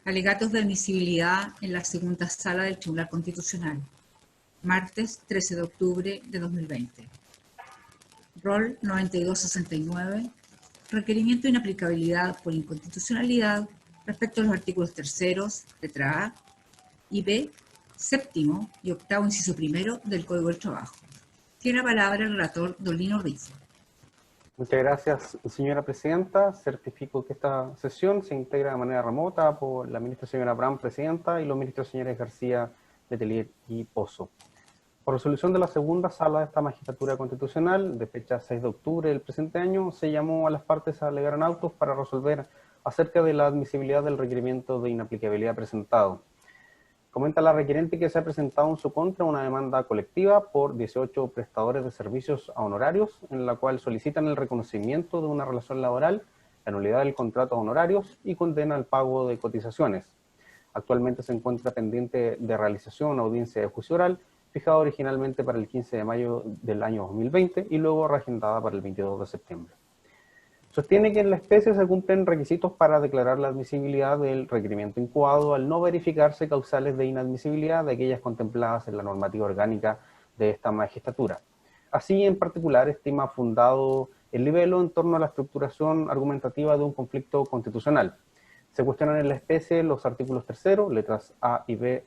Alegatos de admisibilidad en la segunda sala del Tribunal Constitucional. Martes 13 de octubre de 2020. Rol 9269. Requerimiento de inaplicabilidad por inconstitucionalidad respecto a los artículos 3º, letra A, y B, 7º y 8º inciso primero del Código del Trabajo. Tiene la palabra el relator don Lino Rizzo. Muchas gracias, señora presidenta. Certifico que esta sesión se integra de manera remota por la ministra señora Abraham, presidenta, y los ministros señores García, Letelier y Pozo. Por resolución de la segunda sala de esta magistratura constitucional, de fecha 6 de octubre del presente año, se llamó a las partes a alegar en autos para resolver acerca de la admisibilidad del requerimiento de inaplicabilidad presentado. Comenta la requerente que se ha presentado en su contra una demanda colectiva por 18 prestadores de servicios a honorarios, en la cual solicitan el reconocimiento de una relación laboral, la nulidad del contrato a honorarios y condena al pago de cotizaciones. Actualmente se encuentra pendiente de realización una audiencia de juicio oral, fijada originalmente para el 15 de mayo del año 2020 y luego reagendada para el 22 de septiembre. Sostiene que en la especie se cumplen requisitos para declarar la admisibilidad del requerimiento incoado al no verificarse causales de inadmisibilidad de aquellas contempladas en la normativa orgánica de esta magistratura. Así, en particular, estima fundado el libelo en torno a la estructuración argumentativa de un conflicto constitucional. Se cuestionan en la especie los artículos 3º, letras A y B,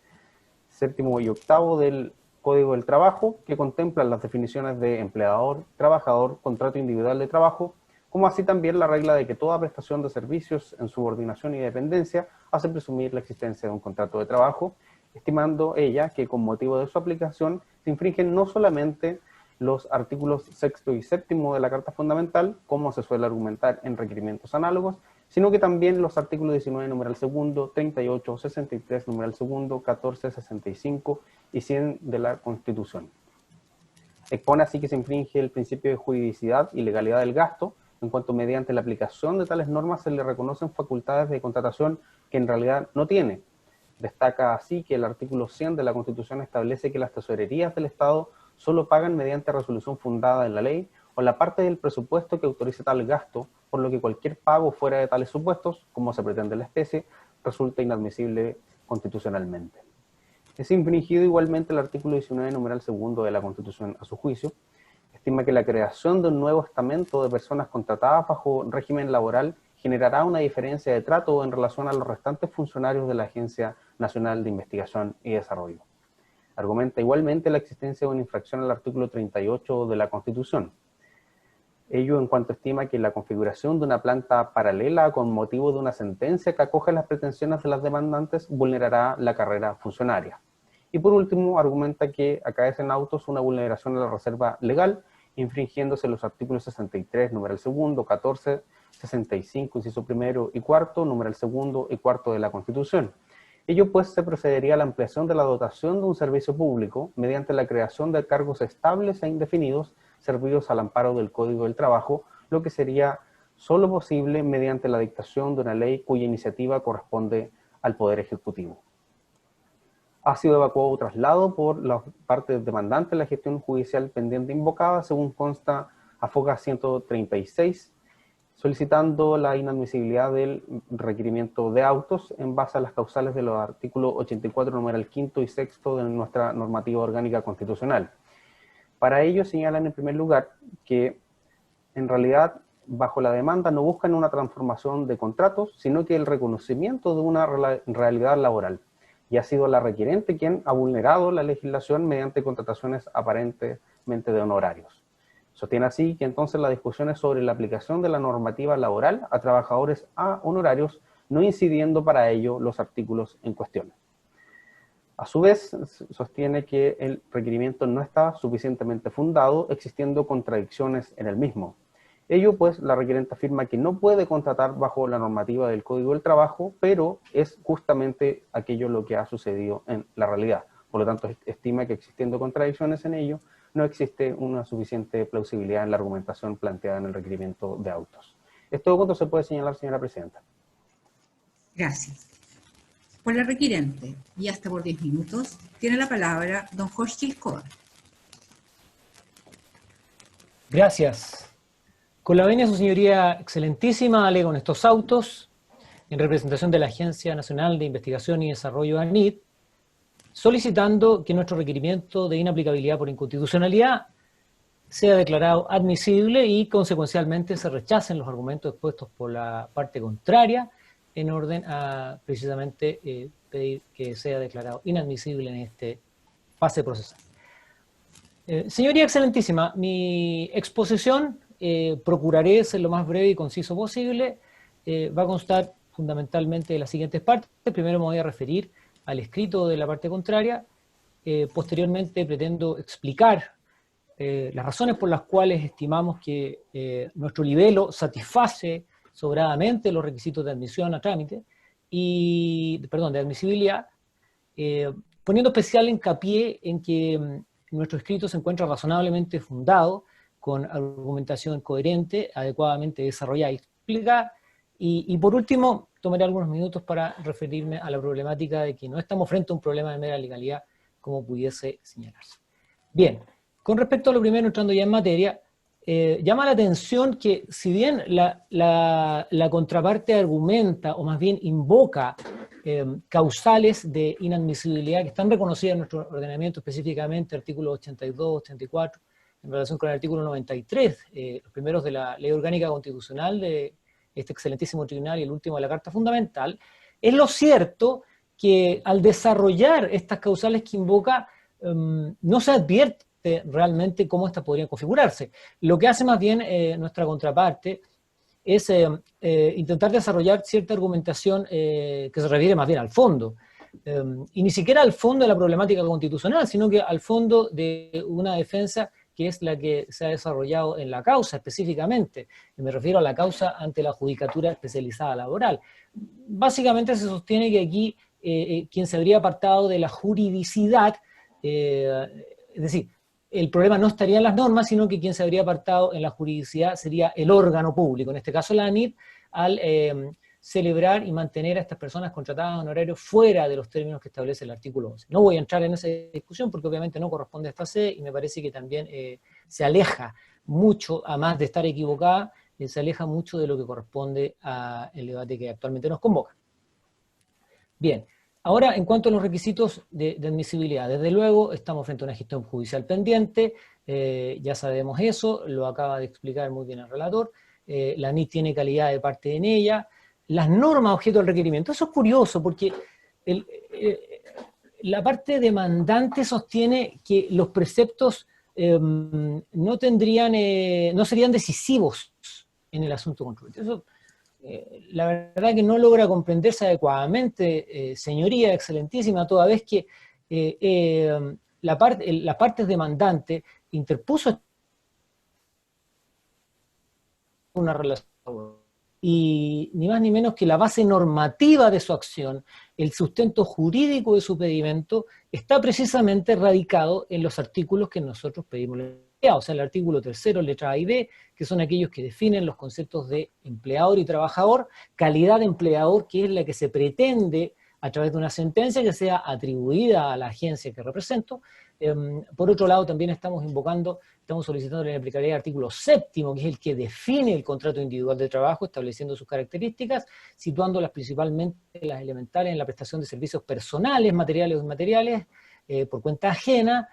7º y 8º del Código del Trabajo, que contemplan las definiciones de empleador, trabajador, contrato individual de trabajo, como así también la regla de que toda prestación de servicios en subordinación y dependencia hace presumir la existencia de un contrato de trabajo, estimando ella que con motivo de su aplicación se infringen no solamente los artículos 6º y 7º de la Carta Fundamental, como se suele argumentar en requerimientos análogos, sino que también los artículos 19, numeral segundo, 38, 63, numeral segundo, 14, 65 y 100 de la Constitución. Expone así que se infringe el principio de juridicidad y legalidad del gasto, en cuanto mediante la aplicación de tales normas se le reconocen facultades de contratación que en realidad no tiene. Destaca así que el artículo 100 de la Constitución establece que las tesorerías del Estado solo pagan mediante resolución fundada en la ley o la parte del presupuesto que autorice tal gasto, por lo que cualquier pago fuera de tales supuestos, como se pretende en la especie, resulta inadmisible constitucionalmente. Es infringido igualmente el artículo 19, numeral segundo de la Constitución a su juicio. Estima que la creación de un nuevo estamento de personas contratadas bajo régimen laboral generará una diferencia de trato en relación a los restantes funcionarios de la Agencia Nacional de Investigación y Desarrollo. Argumenta igualmente la existencia de una infracción al artículo 38 de la Constitución. Ello en cuanto estima que la configuración de una planta paralela con motivo de una sentencia que acoge las pretensiones de las demandantes vulnerará la carrera funcionaria. Y por último, argumenta que acaece en autos una vulneración a la reserva legal, infringiéndose los artículos 63, numeral segundo, 14, 65, inciso primero y cuarto, numeral segundo y cuarto de la Constitución. Ello pues se procedería a la ampliación de la dotación de un servicio público mediante la creación de cargos estables e indefinidos servidos al amparo del Código del Trabajo, lo que sería solo posible mediante la dictación de una ley cuya iniciativa corresponde al Poder Ejecutivo. Ha sido evacuado o traslado por la parte demandante la gestión judicial pendiente invocada, según consta a FOGA 136, solicitando la inadmisibilidad del requerimiento de autos en base a las causales de los artículos 84, numeral quinto y sexto de nuestra normativa orgánica constitucional. Para ello señalan en primer lugar que en realidad bajo la demanda no buscan una transformación de contratos, sino que el reconocimiento de una realidad laboral. Y ha sido la requerente quien ha vulnerado la legislación mediante contrataciones aparentemente de honorarios. Sostiene así que entonces la discusión es sobre la aplicación de la normativa laboral a trabajadores a honorarios, no incidiendo para ello los artículos en cuestión. A su vez, sostiene que el requerimiento no está suficientemente fundado, existiendo contradicciones en el mismo. Ello pues, la requerente afirma que no puede contratar bajo la normativa del Código del Trabajo, pero es justamente aquello lo que ha sucedido en la realidad. Por lo tanto, estima que existiendo contradicciones en ello, no existe una suficiente plausibilidad en la argumentación planteada en el requerimiento de autos. ¿Es todo cuanto se puede señalar, señora presidenta? Gracias. Por la requerente, y hasta por 10 minutos, tiene la palabra don Jorge Escobar. Gracias. Con la venia de su señoría excelentísima, alego en estos autos en representación de la Agencia Nacional de Investigación y Desarrollo ANID, solicitando que nuestro requerimiento de inaplicabilidad por inconstitucionalidad sea declarado admisible y consecuencialmente se rechacen los argumentos expuestos por la parte contraria en orden a precisamente pedir que sea declarado inadmisible en esta fase procesal. Señoría excelentísima, mi exposición procuraré ser lo más breve y conciso posible. Va a constar fundamentalmente de las siguientes partes. Primero me voy a referir al escrito de la parte contraria. Posteriormente pretendo explicar las razones por las cuales estimamos que nuestro libelo satisface sobradamente los requisitos de admisión a trámite, de admisibilidad, poniendo especial hincapié en que nuestro escrito se encuentra razonablemente fundado, con argumentación coherente, adecuadamente desarrollada y explicada, y por último, tomaré algunos minutos para referirme a la problemática de que no estamos frente a un problema de mera legalidad, como pudiese señalarse. Bien. Con respecto a lo primero, entrando ya en materia, llama la atención que si bien la contraparte argumenta, o más bien invoca, causales de inadmisibilidad que están reconocidas en nuestro ordenamiento, específicamente artículos 82, 84, en relación con el artículo 93, los primeros de la Ley Orgánica Constitucional de este excelentísimo tribunal y el último de la Carta Fundamental, es lo cierto que al desarrollar estas causales que invoca, no se advierte realmente cómo estas podrían configurarse. Lo que hace más bien nuestra contraparte es intentar desarrollar cierta argumentación que se refiere más bien al fondo, y ni siquiera al fondo de la problemática constitucional, sino que al fondo de una defensa que es la que se ha desarrollado en la causa específicamente. Y me refiero a la causa ante la Judicatura Especializada Laboral. Básicamente se sostiene que aquí quien se habría apartado de la juridicidad, es decir, el problema no estaría en las normas, sino que quien se habría apartado en la juridicidad sería el órgano público, en este caso la ANID, al celebrar y mantener a estas personas contratadas en horario fuera de los términos que establece el artículo 11. No voy a entrar en esa discusión porque obviamente no corresponde a esta sede y me parece que también se aleja mucho, a más de estar equivocada, se aleja mucho de lo que corresponde al debate que actualmente nos convoca. Bien. Ahora, en cuanto a los requisitos de admisibilidad, desde luego estamos frente a una gestión judicial pendiente, ya sabemos eso, lo acaba de explicar muy bien el relator, la ANID tiene calidad de parte en ella, las normas objeto del requerimiento, eso es curioso porque la parte demandante sostiene que los preceptos no serían decisivos en el asunto controvertido. Eso, la verdad que no logra comprenderse adecuadamente, señoría excelentísima, toda vez que la parte demandante interpuso una relación y ni más ni menos que la base normativa de su acción, el sustento jurídico de su pedimento, está precisamente radicado en los artículos que nosotros pedimos. O sea, el artículo 3, letra A y B, que son aquellos que definen los conceptos de empleador y trabajador, calidad de empleador, que es la que se pretende a través de una sentencia que sea atribuida a la agencia que represento. Por otro lado, también estamos solicitando la aplicabilidad del artículo 7, que es el que define el contrato individual de trabajo, estableciendo sus características, situándolas principalmente las elementales en la prestación de servicios personales, materiales o inmateriales, por cuenta ajena,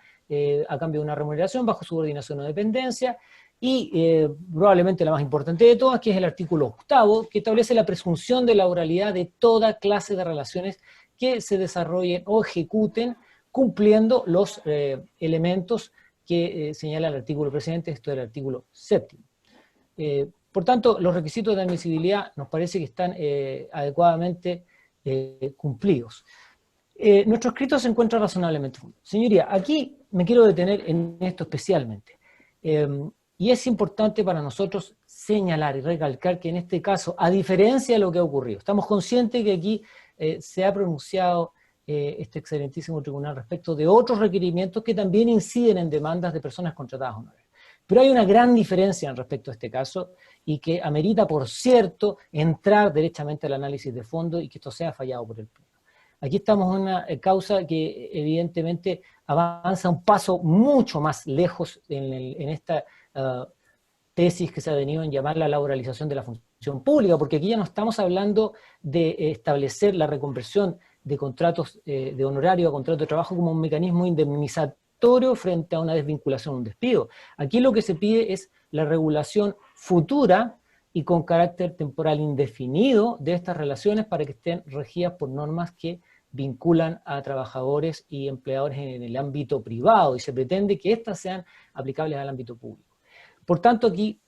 a cambio de una remuneración bajo subordinación o dependencia, y probablemente la más importante de todas, que es el artículo 8, que establece la presunción de laboralidad de toda clase de relaciones que se desarrollen o ejecuten cumpliendo los elementos que señala el artículo precedente, esto es el artículo 7. Por tanto, los requisitos de admisibilidad nos parece que están adecuadamente cumplidos. Nuestro escrito se encuentra razonablemente fundado. Señoría, aquí me quiero detener en esto especialmente. Y es importante para nosotros señalar y recalcar que en este caso, a diferencia de lo que ha ocurrido, estamos conscientes que aquí se ha pronunciado este excelentísimo tribunal respecto de otros requerimientos que también inciden en demandas de personas contratadas honorarias. Pero hay una gran diferencia respecto a este caso y que amerita, por cierto, entrar derechamente al análisis de fondo y que esto sea fallado por el Pleno. Aquí estamos en una causa que evidentemente avanza un paso mucho más lejos en esta tesis que se ha venido en llamar la laboralización de la función función pública, porque aquí ya no estamos hablando de establecer la reconversión de contratos de honorario a contrato de trabajo como un mecanismo indemnizatorio frente a una desvinculación o un despido. Aquí lo que se pide es la regulación futura y con carácter temporal indefinido de estas relaciones para que estén regidas por normas que vinculan a trabajadores y empleadores en el ámbito privado, y se pretende que éstas sean aplicables al ámbito público. Por tanto, aquí,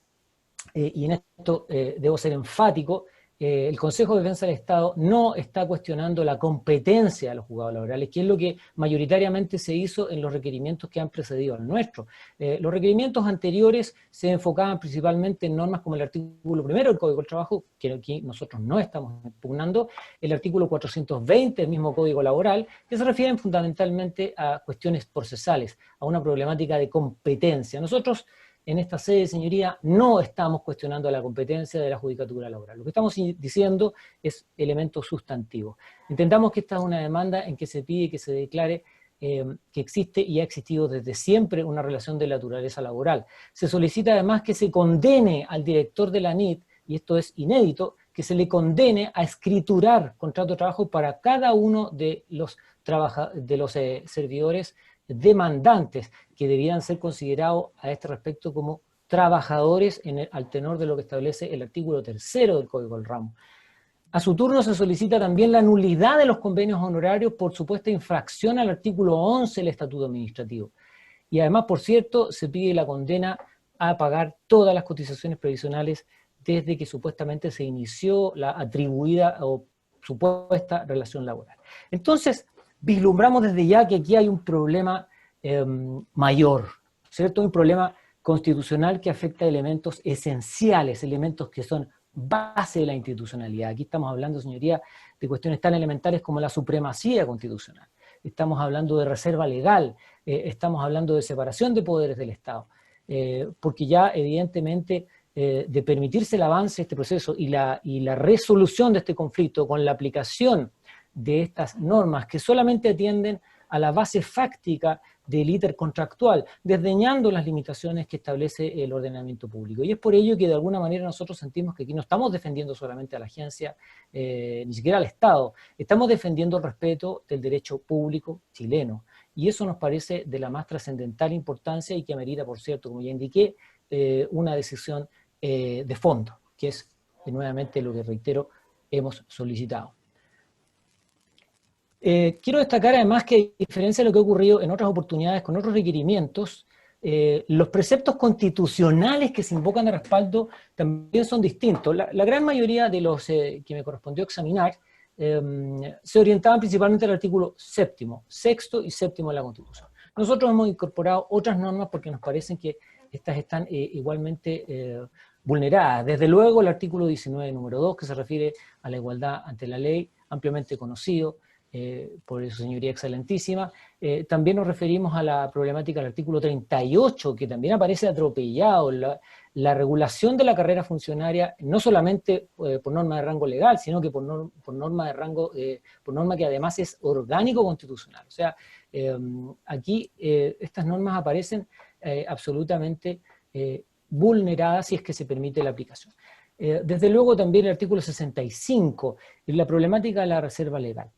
y en esto debo ser enfático, el Consejo de Defensa del Estado no está cuestionando la competencia de los juzgados laborales, que es lo que mayoritariamente se hizo en los requerimientos que han precedido al nuestro. Los requerimientos anteriores se enfocaban principalmente en normas como el artículo 1 del Código del Trabajo, que aquí nosotros no estamos impugnando, el artículo 420 del mismo Código Laboral, que se refieren fundamentalmente a cuestiones procesales, a una problemática de competencia. Nosotros, en esta sede, señoría, no estamos cuestionando la competencia de la judicatura laboral. Lo que estamos diciendo es elementos sustantivos. Entendamos que esta es una demanda en que se pide que se declare que existe y ha existido desde siempre una relación de naturaleza laboral. Se solicita además que se condene al director de la ANIT, y esto es inédito, que se le condene a escriturar contrato de trabajo para cada uno de los servidores demandantes, que debieran ser considerados a este respecto como trabajadores al tenor de lo que establece el artículo 3 del Código del Ramo. A su turno se solicita también la nulidad de los convenios honorarios por supuesta infracción al artículo 11 del Estatuto Administrativo. Y además, por cierto, se pide la condena a pagar todas las cotizaciones previsionales desde que supuestamente se inició la atribuida o supuesta relación laboral. Entonces, vislumbramos desde ya que aquí hay un problema mayor, ¿cierto? Un problema constitucional que afecta a elementos esenciales, elementos que son base de la institucionalidad. Aquí estamos hablando, señoría, de cuestiones tan elementales como la supremacía constitucional. Estamos hablando de reserva legal, estamos hablando de separación de poderes del Estado, porque ya evidentemente de permitirse el avance de este proceso y la resolución de este conflicto con la aplicación de estas normas que solamente atienden a la base fáctica del íter contractual, desdeñando las limitaciones que establece el ordenamiento público. Y es por ello que de alguna manera nosotros sentimos que aquí no estamos defendiendo solamente a la agencia, ni siquiera al Estado, estamos defendiendo el respeto del derecho público chileno. Y eso nos parece de la más trascendental importancia y que amerita, por cierto, como ya indiqué, una decisión de fondo, que es nuevamente lo que, reitero, hemos solicitado. Quiero destacar además que, a diferencia de lo que ha ocurrido en otras oportunidades con otros requerimientos, los preceptos constitucionales que se invocan de respaldo también son distintos. La gran mayoría de los que me correspondió examinar se orientaban principalmente al artículo 7º, 6º y 7º de la Constitución. Nosotros hemos incorporado otras normas porque nos parecen que estas están igualmente vulneradas. Desde luego el artículo 19, número 2, que se refiere a la igualdad ante la ley, ampliamente conocido, por eso, señoría excelentísima. También nos referimos a la problemática del artículo 38, que también aparece atropellado, la regulación de la carrera funcionaria, no solamente por norma de rango legal, sino que por norma de rango, por norma que además es orgánico constitucional. O sea, aquí estas normas aparecen absolutamente vulneradas si es que se permite la aplicación. Desde luego también el artículo 65, la problemática de la reserva legal.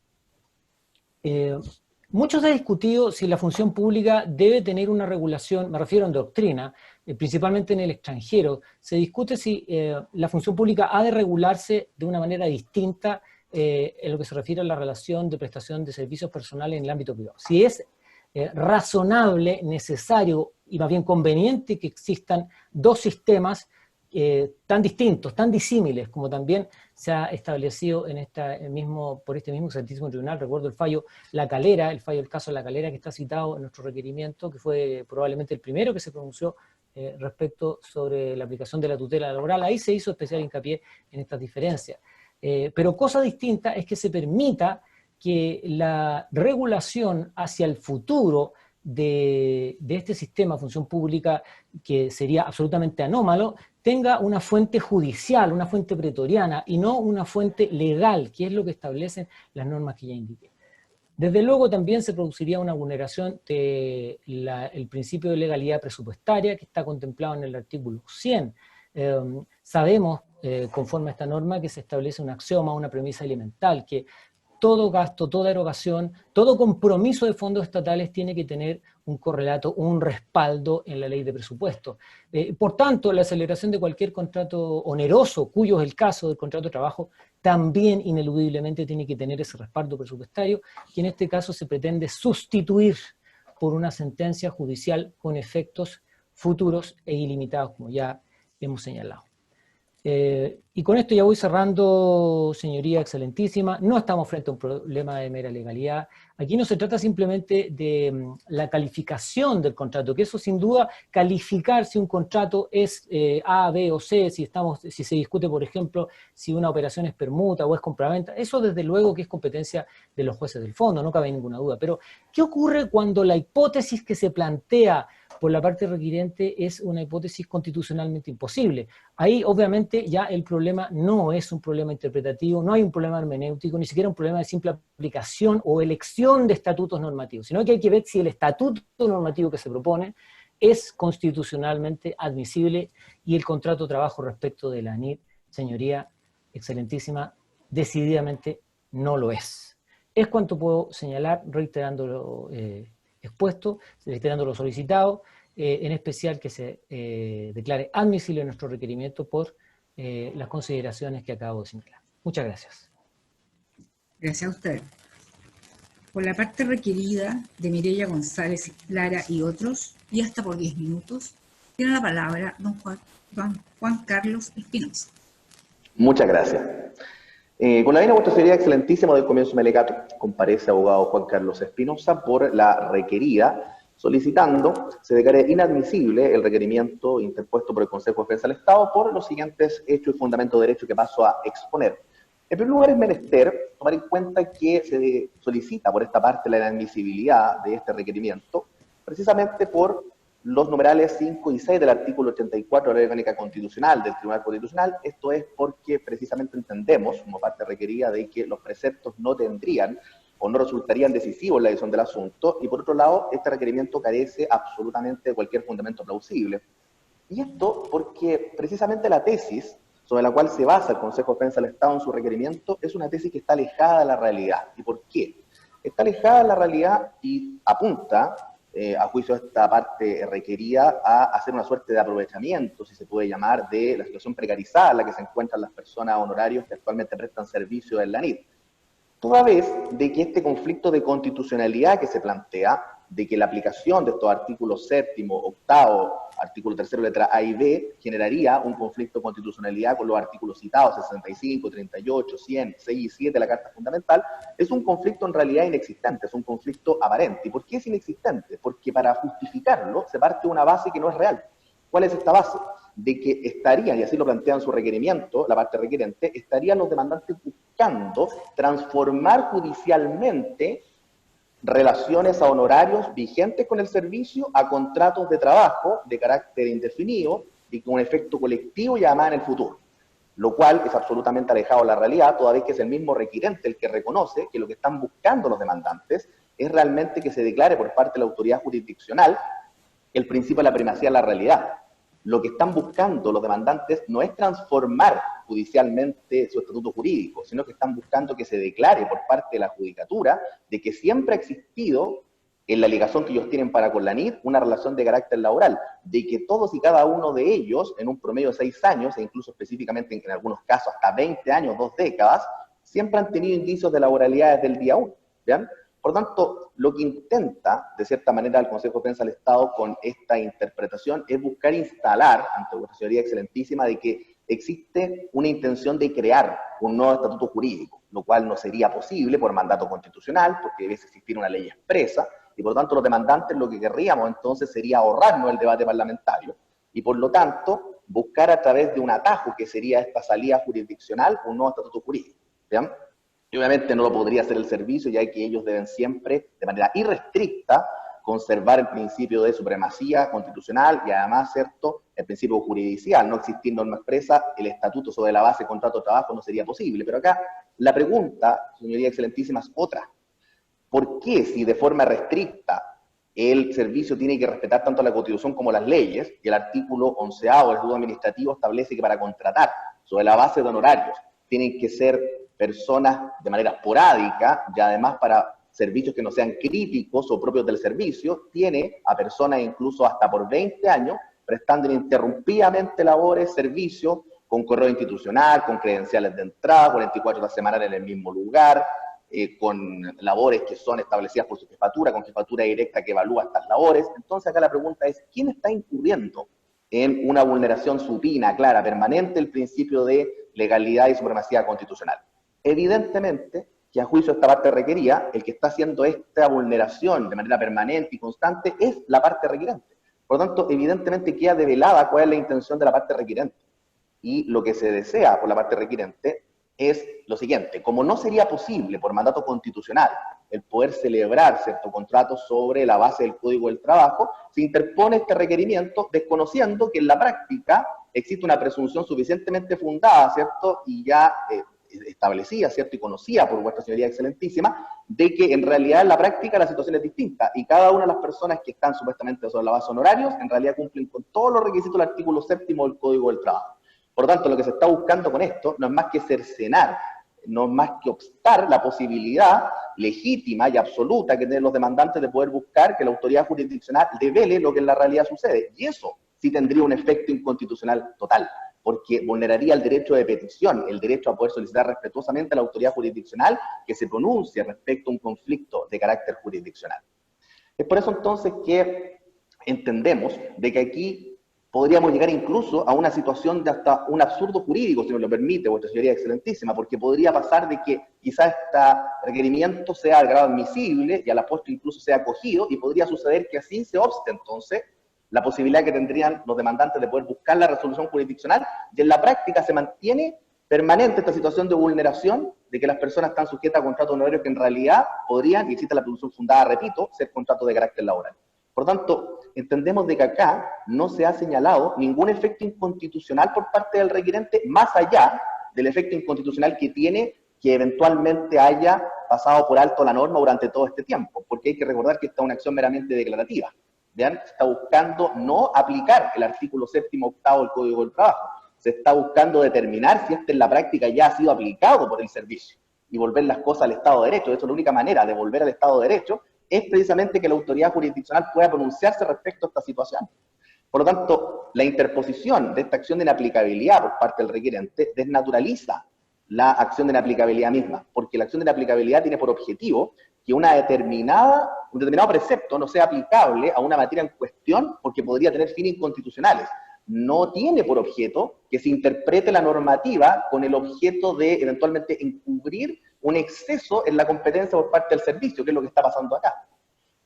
Mucho se ha discutido si la función pública debe tener una regulación, me refiero en doctrina, principalmente en el extranjero. Se discute si la función pública ha de regularse de una manera distinta en lo que se refiere a la relación de prestación de servicios personales en el ámbito privado. Si es razonable, necesario y más bien conveniente que existan dos sistemas tan distintos, tan disímiles, como también se ha establecido en por este mismo excelentísimo tribunal. Recuerdo el fallo La Calera, el caso de La Calera, que está citado en nuestro requerimiento, que fue probablemente el primero que se pronunció respecto sobre la aplicación de la tutela laboral. Ahí se hizo especial hincapié en estas diferencias. Pero cosa distinta es que se permita que la regulación hacia el futuro de este sistema de función pública, que sería absolutamente anómalo, tenga una fuente judicial, una fuente pretoriana, y no una fuente legal, que es lo que establecen las normas que ya indiqué. Desde luego también se produciría una vulneración del principio de legalidad presupuestaria, que está contemplado en el artículo 100 Sabemos, conforme a esta norma, que se establece un axioma, una premisa elemental, que todo gasto, toda erogación, todo compromiso de fondos estatales tiene que tener un correlato, un respaldo en la ley de presupuesto. Por tanto, la celebración de cualquier contrato oneroso, cuyo es el caso del contrato de trabajo, también ineludiblemente tiene que tener ese respaldo presupuestario, que en este caso se pretende sustituir por una sentencia judicial con efectos futuros e ilimitados, como ya hemos señalado. Y con esto ya voy cerrando, señoría excelentísima. No estamos frente a un problema de mera legalidad. Aquí no se trata simplemente de la calificación del contrato, que eso sin duda, calificar si un contrato es A, B o C, si se discute, por ejemplo, si una operación es permuta o es compraventa, eso desde luego que es competencia de los jueces del fondo, no cabe ninguna duda. Pero, ¿qué ocurre cuando la hipótesis que se plantea por la parte requiriente es una hipótesis constitucionalmente imposible? Ahí, obviamente, ya el problema no es un problema interpretativo, no hay un problema hermenéutico, ni siquiera un problema de simple aplicación o elección de estatutos normativos, sino que hay que ver si el estatuto normativo que se propone es constitucionalmente admisible, y el contrato de trabajo respecto de la ANIT, señoría excelentísima, decididamente no lo es. Es cuanto puedo señalar, reiterando lo expuesto, reiterando lo solicitado, en especial que se declare admisible nuestro requerimiento por las consideraciones que acabo de señalar. Muchas gracias. Gracias a usted. Por la parte requerida de Mireya González Lara y otros, y hasta por 10 minutos, tiene la palabra don Juan Carlos Espinosa. Muchas gracias. Con la venia vuestra sería excelentísima del comienzo del alegato, comparece abogado Juan Carlos Espinosa por la requerida, solicitando se declare inadmisible el requerimiento interpuesto por el Consejo de Defensa del Estado por los siguientes hechos y fundamentos de derecho que paso a exponer. En primer lugar, es menester tomar en cuenta que se solicita por esta parte la inadmisibilidad de este requerimiento, precisamente por los numerales 5 y 6 del artículo 84 de la Ley Orgánica Constitucional del Tribunal Constitucional. Esto es porque precisamente entendemos, como parte requerida, de que los preceptos no tendrían o no resultarían decisivos en la decisión del asunto, y por otro lado, este requerimiento carece absolutamente de cualquier fundamento plausible. Y esto porque precisamente la tesis sobre la cual se basa el Consejo de Defensa del Estado en su requerimiento es una tesis que está alejada de la realidad. ¿Y por qué? Está alejada de la realidad y apunta, a juicio de esta parte requerida, a hacer una suerte de aprovechamiento, si se puede llamar, de la situación precarizada en la que se encuentran las personas honorarios que actualmente prestan servicio en la ANIT. Toda vez de que este conflicto de constitucionalidad que se plantea, de que la aplicación de estos artículos 7º, 8º, artículo 3º, letra A y B, generaría un conflicto de constitucionalidad con los artículos citados, 65, 38, 100, 6 y 7 de la Carta Fundamental, es un conflicto en realidad inexistente, es un conflicto aparente. ¿Y por qué es inexistente? Porque para justificarlo se parte de una base que no es real. ¿Cuál es esta base? De que estarían, y así lo plantean su requerimiento, la parte requerente, estarían los demandantes buscando transformar judicialmente relaciones a honorarios vigentes con el servicio a contratos de trabajo de carácter indefinido y con efecto colectivo y además en el futuro. Lo cual es absolutamente alejado de la realidad, toda vez que es el mismo requirente el que reconoce que lo que están buscando los demandantes es realmente que se declare por parte de la autoridad jurisdiccional el principio de la primacía de la realidad. Lo que están buscando los demandantes no es transformar judicialmente su estatuto jurídico, sino que están buscando que se declare por parte de la judicatura de que siempre ha existido, en la ligación que ellos tienen para con la ANIT, una relación de carácter laboral, de que todos y cada uno de ellos, en un promedio de 6 años, e incluso específicamente en algunos casos hasta 20 años, 2 décadas, siempre han tenido indicios de laboralidad desde el día 1, ¿bien? Por tanto, lo que intenta, de cierta manera, el Consejo de Defensa del Estado con esta interpretación es buscar instalar, ante vuestra señoría excelentísima, de que existe una intención de crear un nuevo estatuto jurídico, lo cual no sería posible por mandato constitucional, porque debe existir una ley expresa, y por lo tanto los demandantes lo que querríamos entonces sería ahorrarnos el debate parlamentario, y por lo tanto buscar a través de un atajo que sería esta salida jurisdiccional un nuevo estatuto jurídico, ¿bien? Y obviamente no lo podría hacer el servicio, ya que ellos deben siempre, de manera irrestricta, conservar el principio de supremacía constitucional y además, ¿cierto?, el principio jurisdiccional. No existir norma expresa, el estatuto sobre la base de contrato de trabajo no sería posible. Pero acá la pregunta, señoría excelentísima, es otra. ¿Por qué, si de forma restricta el servicio tiene que respetar tanto la Constitución como las leyes, y el artículo 11º del Estatuto Administrativo establece que para contratar sobre la base de honorarios tienen que ser personas de manera esporádica, y además para servicios que no sean críticos o propios del servicio, tiene a personas incluso hasta por 20 años prestando ininterrumpidamente labores, servicios, con correo institucional, con credenciales de entrada, 44 horas semanales en el mismo lugar, con labores que son establecidas por su jefatura, con jefatura directa que evalúa estas labores. Entonces acá la pregunta es, ¿quién está incurriendo en una vulneración supina, clara, permanente del principio de legalidad y supremacía constitucional? Evidentemente que a juicio de esta parte requerida, el que está haciendo esta vulneración de manera permanente y constante es la parte requerente. Por lo tanto, evidentemente queda develada cuál es la intención de la parte requerente. Y lo que se desea por la parte requerente es lo siguiente: como no sería posible por mandato constitucional el poder celebrar cierto contrato sobre la base del Código del Trabajo, se interpone este requerimiento desconociendo que en la práctica existe una presunción suficientemente fundada, ¿cierto? Y ya establecida, ¿cierto? Y conocida por vuestra señoría excelentísima, de que en realidad en la práctica la situación es distinta y cada una de las personas que están supuestamente sobre la base de honorarios en realidad cumplen con todos los requisitos del artículo 7º del Código del Trabajo. Por lo tanto, lo que se está buscando con esto no es más que cercenar, no es más que obstar la posibilidad legítima y absoluta que tienen los demandantes de poder buscar que la autoridad jurisdiccional devele lo que en la realidad sucede. Y eso sí tendría un efecto inconstitucional total, porque vulneraría el derecho de petición, el derecho a poder solicitar respetuosamente a la autoridad jurisdiccional que se pronuncie respecto a un conflicto de carácter jurisdiccional. Es por eso entonces que entendemos de que aquí podríamos llegar incluso a una situación de hasta un absurdo jurídico, si me lo permite, vuestra señoría excelentísima, porque podría pasar de que quizás este requerimiento sea de grado admisible y a la postre incluso sea acogido, y podría suceder que así se obste entonces la posibilidad que tendrían los demandantes de poder buscar la resolución jurisdiccional, y en la práctica se mantiene permanente esta situación de vulneración, de que las personas están sujetas a contratos honorarios que en realidad podrían, y existe la presunción fundada, repito, ser contratos de carácter laboral. Por tanto, entendemos de que acá no se ha señalado ningún efecto inconstitucional por parte del requerente, más allá del efecto inconstitucional que tiene que eventualmente haya pasado por alto la norma durante todo este tiempo, porque hay que recordar que esta es una acción meramente declarativa. ¿Vean? Se está buscando no aplicar el artículo 7º, 8º del Código del Trabajo, se está buscando determinar si este en la práctica ya ha sido aplicado por el servicio y volver las cosas al Estado de Derecho. De hecho, la única manera de volver al Estado de Derecho es precisamente que la autoridad jurisdiccional pueda pronunciarse respecto a esta situación. Por lo tanto, la interposición de esta acción de inaplicabilidad por parte del requerente desnaturaliza la acción de inaplicabilidad misma, porque la acción de inaplicabilidad tiene por objetivo que un determinado precepto no sea aplicable a una materia en cuestión porque podría tener fines inconstitucionales. No tiene por objeto que se interprete la normativa con el objeto de eventualmente encubrir un exceso en la competencia por parte del servicio, que es lo que está pasando acá.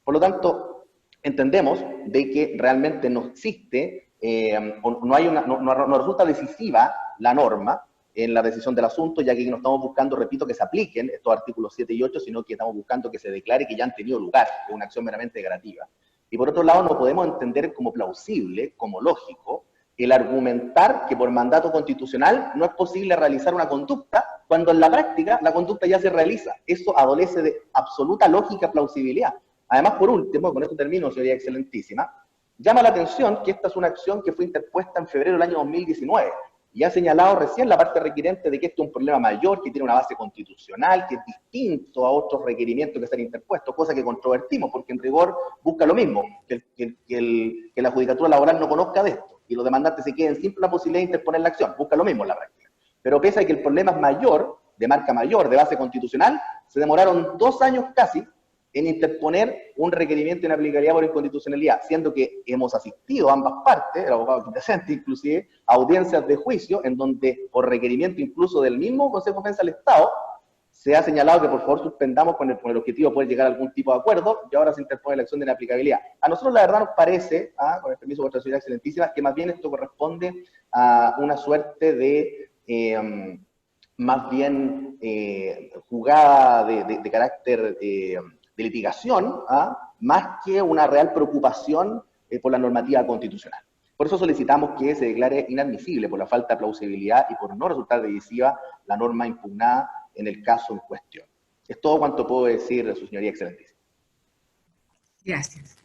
Por lo tanto, entendemos de que realmente no existe, no resulta decisiva la norma en la decisión del asunto, ya que no estamos buscando, repito, que se apliquen estos artículos 7 y 8, sino que estamos buscando que se declare que ya han tenido lugar, que es una acción meramente declarativa. Y por otro lado, no podemos entender como plausible, como lógico, el argumentar que por mandato constitucional no es posible realizar una conducta, cuando en la práctica la conducta ya se realiza. Eso adolece de absoluta lógica, plausibilidad. Además, por último, con esto termino, señoría excelentísima, llama la atención que esta es una acción que fue interpuesta en febrero del año 2019, y ha señalado recién la parte requerente de que esto es un problema mayor, que tiene una base constitucional, que es distinto a otros requerimientos que se han interpuesto, cosa que controvertimos, porque en rigor busca lo mismo, que la judicatura laboral no conozca de esto, y los demandantes se queden sin la posibilidad de interponer la acción, busca lo mismo en la práctica. Pero pese a que el problema es mayor, de marca mayor, de base constitucional, se demoraron 2 años casi en interponer un requerimiento de inaplicabilidad por inconstitucionalidad, siendo que hemos asistido a ambas partes, el abogado aquí presente inclusive, a audiencias de juicio en donde, por requerimiento incluso del mismo Consejo de Defensa del Estado, se ha señalado que por favor suspendamos con el objetivo de poder llegar a algún tipo de acuerdo, y ahora se interpone la acción de inaplicabilidad. A nosotros la verdad nos parece, con el permiso de vuestra señoría excelentísima, que más bien esto corresponde a una suerte de jugada de carácter de litigación, más que una real preocupación por la normativa constitucional. Por eso solicitamos que se declare inadmisible por la falta de plausibilidad y por no resultar decisiva la norma impugnada en el caso en cuestión. Es todo cuanto puedo decir, su señoría excelentísima. Gracias.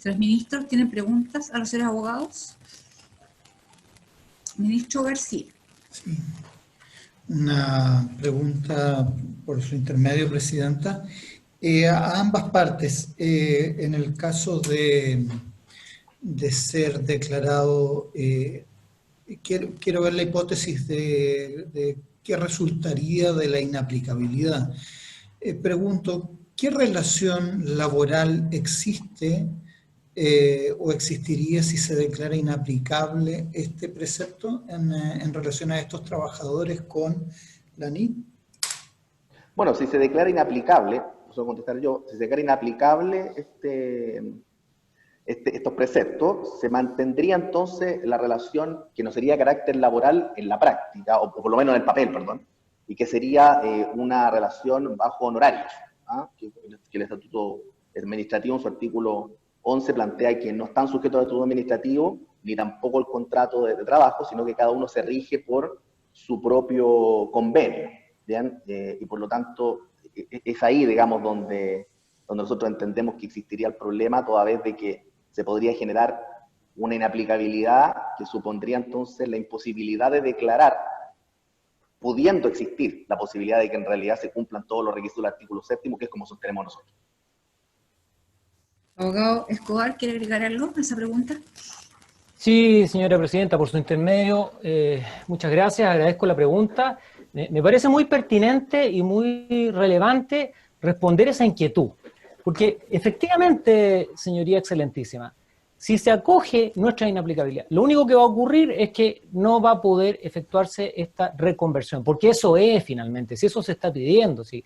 Los ministros tienen preguntas a los señores abogados. Ministro García. Sí. Una pregunta por su intermedio, Presidenta. A ambas partes, en el caso de ser declarado, quiero ver la hipótesis de qué resultaría de la inaplicabilidad. Pregunto, ¿qué relación laboral existe o existiría si se declara inaplicable este precepto en relación a estos trabajadores con la ANIT? Bueno, si se declara inaplicable, eso voy a contestar yo, si se declara inaplicable estos preceptos, se mantendría entonces la relación que no sería de carácter laboral en la práctica, o por lo menos en el papel, perdón, y que sería una relación bajo honorarios, ¿ah? Que el Estatuto Administrativo en su artículo 11 plantea que no están sujetos al Estatuto Administrativo, ni tampoco el contrato de trabajo, sino que cada uno se rige por su propio convenio, ¿bien? Y por lo tanto, es ahí, digamos, donde nosotros entendemos que existiría el problema, toda vez de que se podría generar una inaplicabilidad que supondría entonces la imposibilidad de declarar, pudiendo existir la posibilidad de que en realidad se cumplan todos los requisitos del artículo 7º, que es como sostenemos nosotros. Abogado Escobar, ¿quiere agregar algo a esa pregunta? Sí, señora Presidenta, por su intermedio, muchas gracias, agradezco la pregunta. Me parece muy pertinente y muy relevante responder esa inquietud, porque efectivamente, señoría excelentísima, si se acoge nuestra inaplicabilidad, lo único que va a ocurrir es que no va a poder efectuarse esta reconversión, porque eso es finalmente, si eso se está pidiendo, si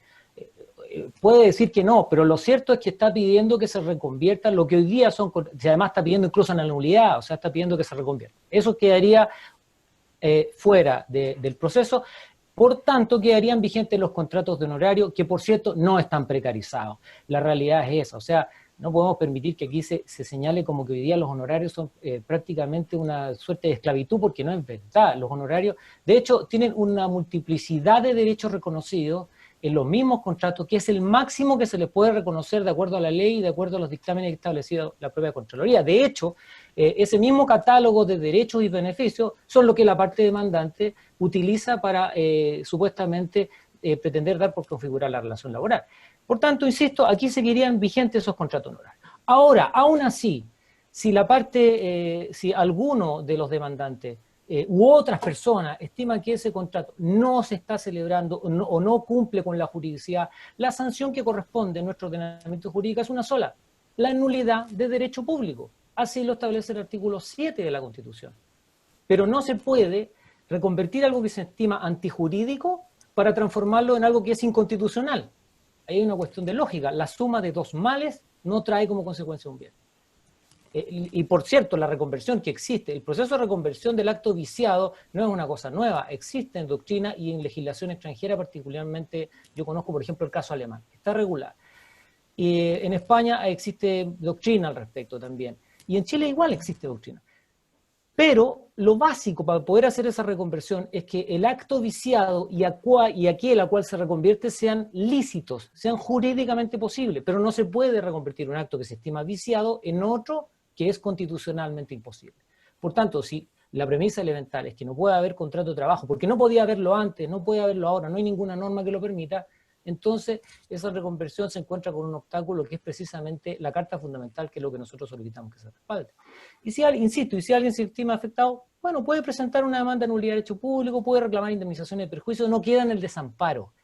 puede decir que no, pero lo cierto es que está pidiendo que se reconviertan lo que hoy día son, si además está pidiendo incluso una nulidad, o sea, está pidiendo que se reconvierta. Eso quedaría fuera del proceso. Por tanto, quedarían vigentes los contratos de honorario, que por cierto no están precarizados. La realidad es esa, o sea, no podemos permitir que aquí se señale como que hoy día los honorarios son prácticamente una suerte de esclavitud, porque no es verdad. Los honorarios, de hecho, tienen una multiplicidad de derechos reconocidos en los mismos contratos, que es el máximo que se les puede reconocer de acuerdo a la ley y de acuerdo a los dictámenes establecidos la propia Contraloría. De hecho, ese mismo catálogo de derechos y beneficios son lo que la parte demandante utiliza para supuestamente pretender dar por configurar la relación laboral. Por tanto, insisto, aquí seguirían vigentes esos contratos honorarios. Ahora, aún así, si la parte, si alguno de los demandantes u otras personas estiman que ese contrato no se está celebrando o no cumple con la juridicidad, la sanción que corresponde en nuestro ordenamiento jurídico es una sola: la nulidad de derecho público. Así lo establece el artículo 7 de la Constitución. Pero no se puede reconvertir algo que se estima antijurídico para transformarlo en algo que es inconstitucional. Ahí hay una cuestión de lógica. La suma de dos males no trae como consecuencia un bien. Y por cierto, la reconversión que existe, el proceso de reconversión del acto viciado no es una cosa nueva, existe en doctrina y en legislación extranjera, particularmente yo conozco por ejemplo el caso alemán, está regular. Y en España existe doctrina al respecto también, y en Chile igual existe doctrina. Pero lo básico para poder hacer esa reconversión es que el acto viciado y aquel a cual se reconvierte sean lícitos, sean jurídicamente posibles, pero no se puede reconvertir un acto que se estima viciado en otro que es constitucionalmente imposible. Por tanto, si la premisa elemental es que no puede haber contrato de trabajo, porque no podía haberlo antes, no puede haberlo ahora, no hay ninguna norma que lo permita, entonces esa reconversión se encuentra con un obstáculo que es precisamente la Carta Fundamental, que es lo que nosotros solicitamos que se respalde. Y si, insisto, y si alguien se estima afectado, bueno, puede presentar una demanda de nulidad de derecho público, puede reclamar indemnizaciones de perjuicio, no queda en el desamparo.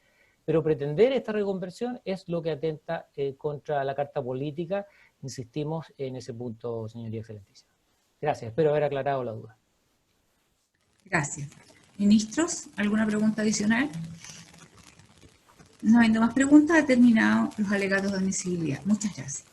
Pero pretender esta reconversión es lo que atenta contra la Carta Política. Insistimos en ese punto, señoría excelentísima. Gracias, espero haber aclarado la duda. Gracias. Ministros, ¿alguna pregunta adicional? No habiendo más preguntas, ha terminado los alegatos de admisibilidad. Muchas gracias.